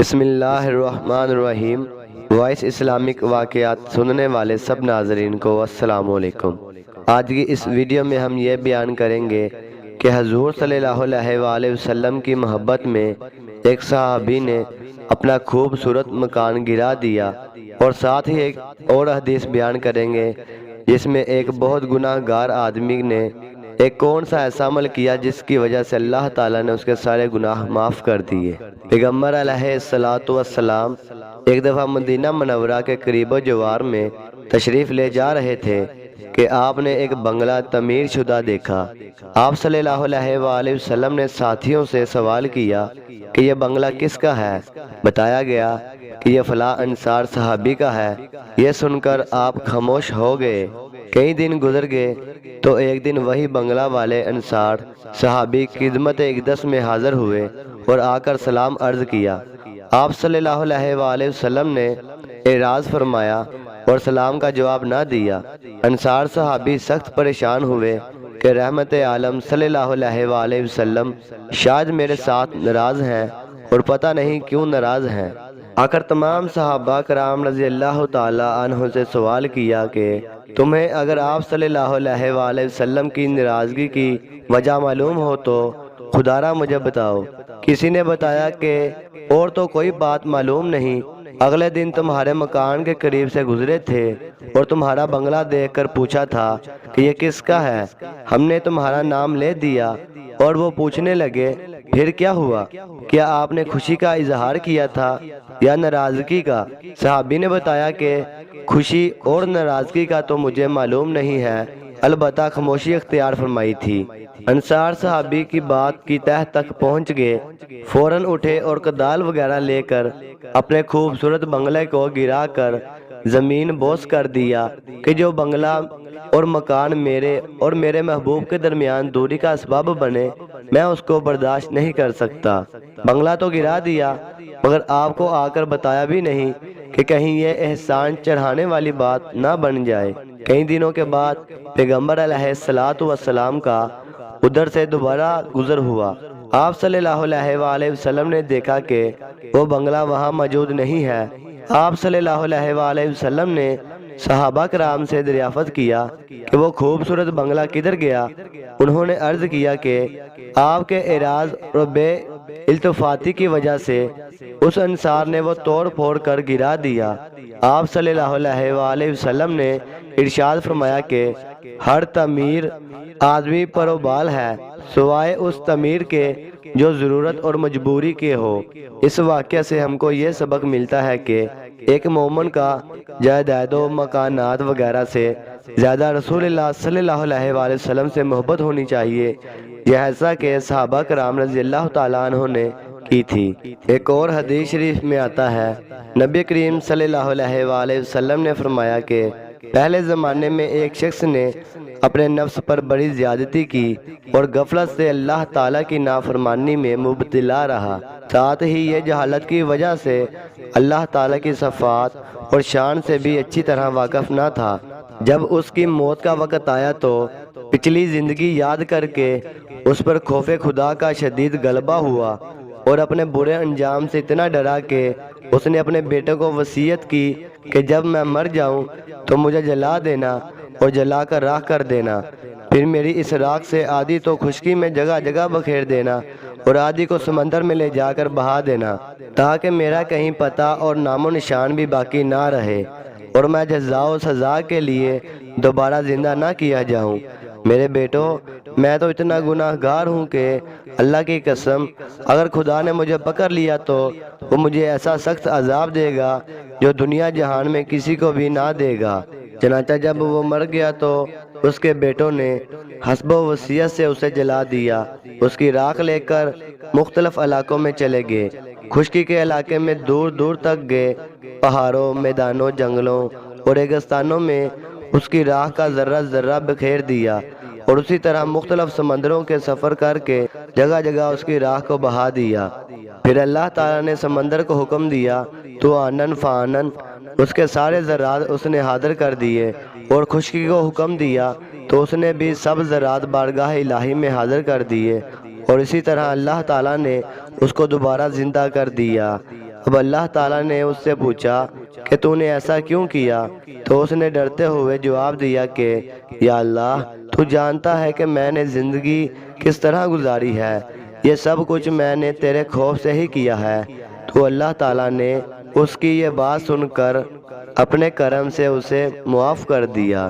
بسم اللہ الرحمن الرحیم۔ وائس اسلامک واقعات سننے والے سب ناظرین کو السلام علیکم۔ آج کی اس ویڈیو میں ہم یہ بیان کریں گے کہ حضور صلی اللہ علیہ وآلہ وسلم کی محبت میں ایک صحابی نے اپنا خوبصورت مکان گرا دیا، اور ساتھ ہی ایک اور حدیث بیان کریں گے جس میں ایک بہت گناہ گار آدمی نے ایک کون سا ایسا عمل کیا جس کی وجہ سے اللہ تعالیٰ نے اس کے سارے گناہ معاف کر دیے۔ پیغمبر علیہ السلام ایک دفعہ مدینہ منورہ کے قریب و جوار میں تشریف لے جا رہے تھے کہ آپ نے ایک بنگلہ تعمیر شدہ دیکھا۔ آپ صلی اللہ علیہ وآلہ وسلم نے ساتھیوں سے سوال کیا کہ یہ بنگلہ کس کا ہے؟ بتایا گیا کہ یہ فلاں انصار صحابی کا ہے۔ یہ سن کر آپ خاموش ہو گئے۔ کئی دن گزر گئے تو ایک دن وہی بنگلہ والے انصار صحابی خدمت اقدس میں حاضر ہوئے اور آ کر سلام عرض کیا۔ آپ صلی اللہ علیہ وآلہ وسلم نے اعراض فرمایا اور سلام کا جواب نہ دیا۔ انصار صحابی سخت پریشان ہوئے کہ رحمت عالم صلی اللہ علیہ وآلہ وسلم شاید میرے ساتھ ناراض ہیں اور پتہ نہیں کیوں ناراض ہیں۔ آخر تمام صحابہ کرام رضی اللہ تعالی عنہ سے سوال کیا کہ تمہیں اگر آپ صلی اللہ علیہ وآلہ وسلم کی ناراضگی کی وجہ معلوم ہو تو خدا را مجھے بتاؤ۔ کسی نے بتایا کہ اور تو کوئی بات معلوم نہیں، اگلے دن تمہارے مکان کے قریب سے گزرے تھے اور تمہارا بنگلہ دیکھ کر پوچھا تھا کہ یہ کس کا ہے، ہم نے تمہارا نام لے دیا اور وہ پوچھنے لگے پھر کیا ہوا؟ کیا آپ نے خوشی کا اظہار کیا تھا یا ناراضگی کا؟ صحابی نے بتایا کہ خوشی اور ناراضگی کا تو مجھے معلوم نہیں ہے، البتہ خاموشی اختیار فرمائی تھی۔ انصار صحابی کی بات کی تہ تک پہنچ گئے، فوراً اٹھے اور کدال وغیرہ لے کر اپنے خوبصورت بنگلے کو گرا کر زمین بوس کر دیا کہ جو بنگلہ اور مکان میرے اور میرے محبوب کے درمیان دوری کا اسباب بنے، میں اس کو برداشت نہیں کر سکتا۔ بنگلہ تو گرا دیا مگر آپ کو آ کر بتایا بھی نہیں کہ کہیں یہ احسان چڑھانے والی بات نہ بن جائے۔ کئی دنوں کے بعد پیغمبر علیہ السلام کا ادھر سے دوبارہ گزر ہوا۔ آپ صلی اللہ علیہ وآلہ وسلم نے دیکھا کہ وہ بنگلہ وہاں موجود نہیں ہے۔ آپ صلی اللہ علیہ وآلہ وسلم نے صحابہ کرام سے دریافت کیا کہ وہ خوبصورت بنگلہ کدھر گیا؟ انہوں نے عرض کیا کہ آپ کے اعراض اور بے التفاتی کی وجہ سے اس انصار نے وہ توڑ پھوڑ کر گرا دیا۔ آپ صلی اللہ علیہ وآلہ وسلم نے ارشاد فرمایا کہ ہر تعمیر آدمی پر و بال ہے سوائے اس تعمیر کے جو ضرورت اور مجبوری کے ہو۔ اس واقعہ سے ہم کو یہ سبق ملتا ہے کہ ایک مومن کا جائیداد و مکانات وغیرہ سے زیادہ رسول اللہ صلی اللہ علیہ وآلہ وسلم سے محبت ہونی چاہیے، جیسا کہ صحابہ کرام رضی اللہ تعالیٰ عنہ نے کی تھی۔ ایک اور حدیث شریف میں آتا ہے، نبی کریم صلی اللہ علیہ وآلہ وسلم نے فرمایا کہ پہلے زمانے میں ایک شخص نے اپنے نفس پر بڑی زیادتی کی اور غفلت سے اللہ تعالیٰ کی نافرمانی میں مبتلا رہا، ساتھ ہی یہ جہالت کی وجہ سے اللہ تعالیٰ کی صفات اور شان سے بھی اچھی طرح واقف نہ تھا۔ جب اس کی موت کا وقت آیا تو پچھلی زندگی یاد کر کے اس پر خوف خدا کا شدید غلبہ ہوا اور اپنے برے انجام سے اتنا ڈرا کہ اس نے اپنے بیٹے کو وصیت کی کہ جب میں مر جاؤں تو مجھے جلا دینا اور جلا کر راکھ کر دینا، پھر میری اس راکھ سے آدھی تو خشکی میں جگہ جگہ بکھیر دینا اور آدھی کو سمندر میں لے جا کر بہا دینا، تاکہ میرا کہیں پتہ اور نام و نشان بھی باقی نہ رہے اور میں جزا و سزا کے لیے دوبارہ زندہ نہ کیا جاؤں۔ میرے بیٹو، میں تو اتنا گناہ گار ہوں کہ اللہ کی قسم اگر خدا نے مجھے پکڑ لیا تو وہ مجھے ایسا سخت عذاب دے گا جو دنیا جہان میں کسی کو بھی نہ دے گا۔ چنانچہ جب وہ مر گیا تو اس کے بیٹوں نے حسب و وصیت سے اسے جلا دیا۔ اس کی راکھ لے کر مختلف علاقوں میں چلے گئے، خشکی کے علاقے میں دور دور تک گئے، پہاڑوں، میدانوں، جنگلوں اور ریگستانوں میں اس کی راکھ کا ذرہ ذرہ بکھیر دیا، اور اسی طرح مختلف سمندروں کے سفر کر کے جگہ جگہ اس کی راکھ کو بہا دیا۔ پھر اللہ تعالیٰ نے سمندر کو حکم دیا تو آنن فانن، اس کے سارے ذرات اس نے حاضر کر دیے، اور خشکی کو حکم دیا تو اس نے بھی سب ذرات بارگاہ الہی میں حاضر کر دیے، اور اسی طرح اللہ تعالیٰ نے اس کو دوبارہ زندہ کر دیا۔ اب اللہ تعالیٰ نے اس سے پوچھا کہ تو نے ایسا کیوں کیا؟ تو اس نے ڈرتے ہوئے جواب دیا کہ یا اللہ، تو جانتا ہے کہ میں نے زندگی کس طرح گزاری ہے، یہ سب کچھ میں نے تیرے خوف سے ہی کیا ہے۔ تو اللہ تعالیٰ نے اس کی یہ بات سن کر اپنے کرم سے اسے معاف کر دیا۔